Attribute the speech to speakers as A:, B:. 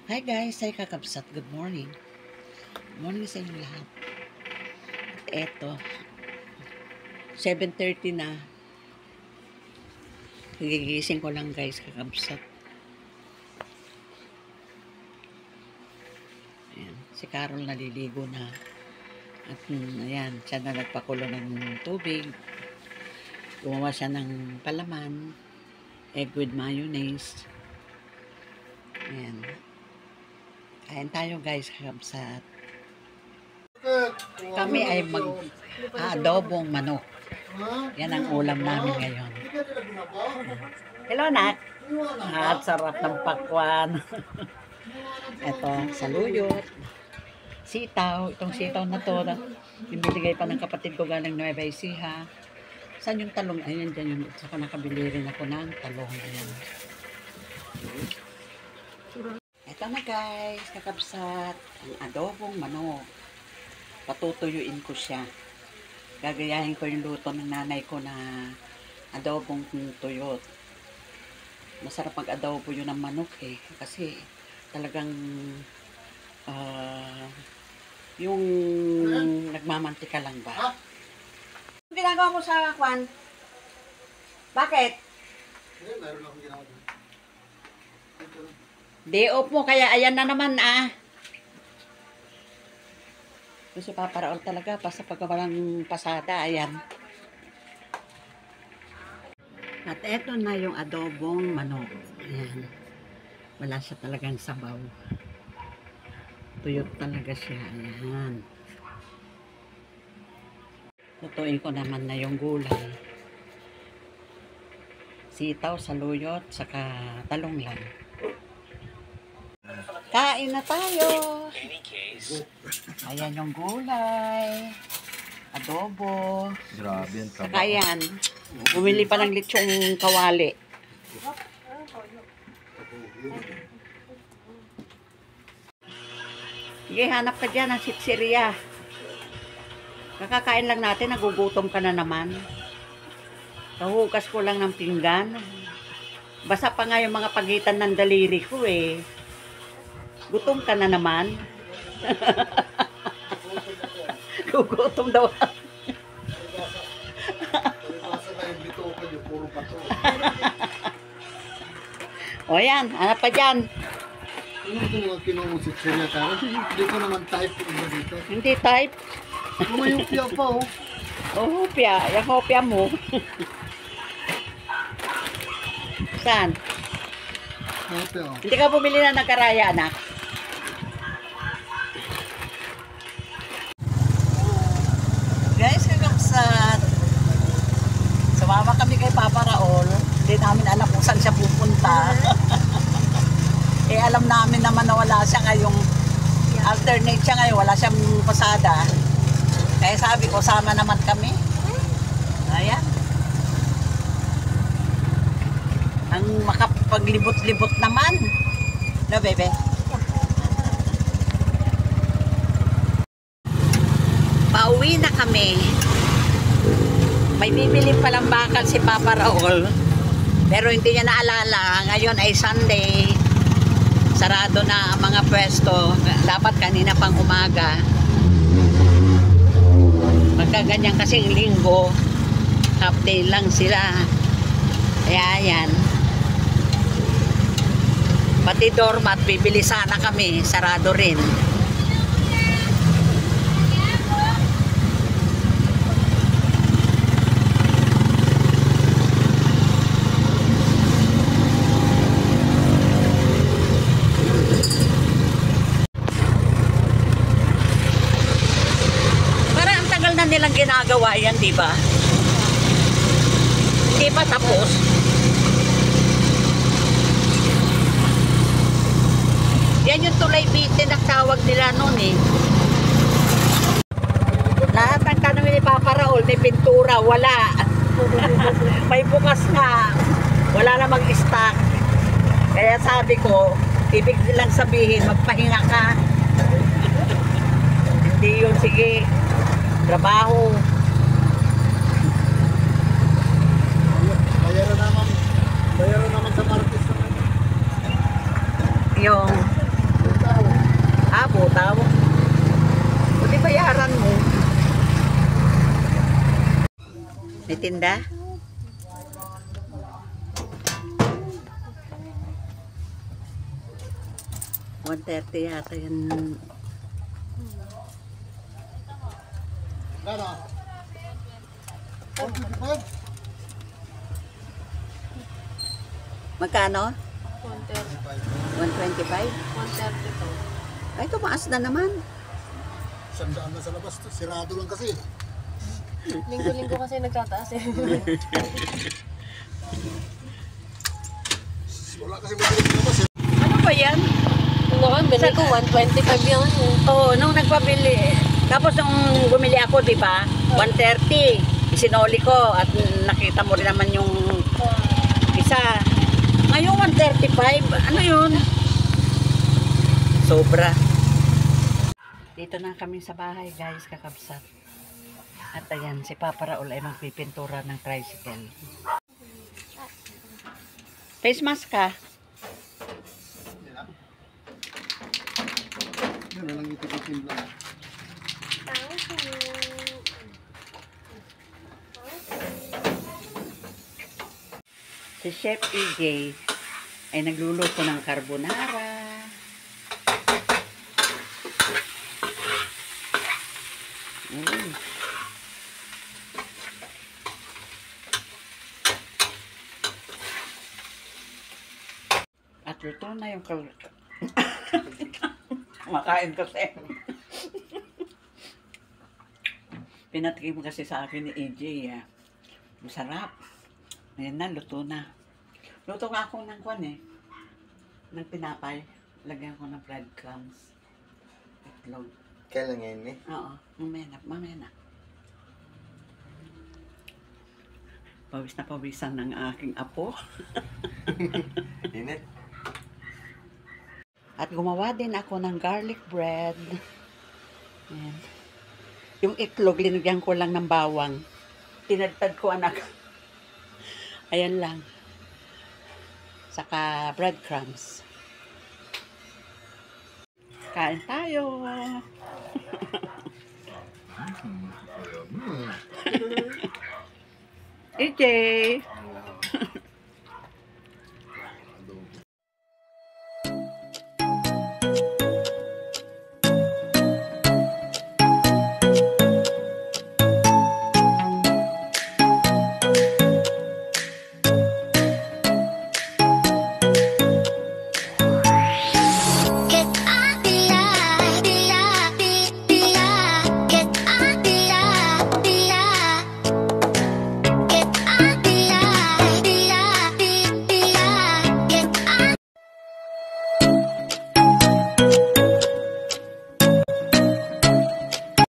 A: Hi guys, ay kakabsat. Good morning. Good morning sa inyo lahat. Eto, 7:30 na. Gigising ko lang guys, kakabsat. Ayan, si Carol naliligo na. At ayan, siya na nagpakulo ng tubig. Gumawa siya ng palaman. Egg with mayonnaise. Ayan. Kain tayo guys, kakabsat. Kami ay mag-adobong manok. Yan ang ulam namin ngayon. Hello, Nak. At sarap ng pakwan. Ito, saluyot. Sitaw. Itong sitaw na to, binibigay pa ng kapatid ko galing Nueva Ecija. Saan yung talong? Ayan, dyan yun. Saka nakabili rin ako ng talong. Ayan. Ito na guys, kakabsat. Ang adobong manok. Patutuyuin ko siya. Gagayahin ko yung luto ng nanay ko na adobong tuyot. Masarap mag-adobo yun ng manok eh. Kasi talagang yung nagmamantika lang ba? Ano ginagawa mo sa kwan? Bakit?
B: Meron akong ginagawa.
A: Day off mo, kaya ayan na naman ah. Kasi paparaol talaga pa sa pagkawalang pasada, ayan. At eto na yung adobong manok. Ayan. Wala siya talagang sabaw. Tuyot talaga siya, ayan. Lutuin ko naman na yung gulay. Sitaw, saluyot, saka talong lang. Kain na tayo. Ayan yung gulay. Adobo.
B: Grabe ang taba.
A: Saka ayan. Bumili pa ng lechong kawali. Sige, hanap ka dyan ng sitsiriya. Kakakain lang natin, nagugutom ka na naman. Kahugas ko lang ng pinggan. Basa pa nga yung mga pagitan ng daliri ko eh. Gutom ka na naman. Gugutom daw. O yan, hanap pa dyan.
B: Ano ito mga kinungusit siya ka? Hindi ko naman type dito.
A: Hindi type.
B: May hopya pa oh.
A: Oh, hopya. Yung hopya mo. Saan?
B: Hopya oh.
A: Hindi ka bumili na nagkaraya, anak? Guys, kakapsat. Sumama kami kay Papa Raul. Hindi namin alam kung saan siya pupunta. Eh, alam namin naman na wala siya ngayong alternate siya ngayon. Wala siyang pasada. Kaya sabi ko, sama naman kami. Ayan. Ang makapaglibot-libot naman. No, bebe? Pauwi na kami. May bibili palang bakal si Papa Raul. Pero hindi niya naalala. Ngayon ay Sunday. Sarado na ang mga pwesto. Dapat kanina pang umaga. Magkaganyan kasing linggo. Half day lang sila. Kaya yan. Pati doormat, bibili sana kami. Sarado rin. ginagawa yan, di ba? Hindi pa tapos. Yan yung tulay bitin na tawag nila noon eh. Lahat ng tanong ni Papa Raul, may pintura, wala. May bukas na. Wala namang stock. Kaya sabi ko, ibig nilang sabihin, magpahinga ka. Hindi yun, sige. Trabaho.
B: Bayaran naman sa Martes naman.
A: Yung, butaw. Buti bayaran mo. May tinda? $130 yata yan.
B: Gano? 125?
A: Magkano?
C: 130.
A: 125?
C: 130 po.
A: Ay, tumaas na naman.
B: Sandaan na sa labas. Sirado lang kasi.
C: Linggo-linggo kasi nagtataas eh.
B: Wala kasi mabilis sa labas.
A: Ano ba yan?
C: Noon, bili ko 125 yan.
A: Oo, nung nagpabili. Tapos nung bumili ako, di ba? 130. Isinoli ko at nakita mo rin naman yung isa. Ngayon 135. Ano yun? Sobra. Dito na kami sa bahay, guys, kakabsat. At ayan, si Papa Raul ay magpipintura ng tricycle. Face mask ka?
B: Yun na lang itikitin lang.
A: Si Chef EJ ay nagluluto ng carbonara. At luto na yung makain kasi. Pinatikim kasi sa akin ni EJ. Masarap. Ayan na, luto na. Luto nga ako ng kwan eh. Ng pinapay. Lagyan ko ng breadcrumbs. Itlog.
B: Kailan ngayon eh?
A: Oo, mamaya na. Pawis na pawisan ng aking apo.
B: Init.
A: At gumawa din ako ng garlic bread. Ayan. Yung itlog, linagyan ko lang ng bawang. Tinadtad ko, anak. Ayan lang. Saka breadcrumbs. Kain tayo. EJ.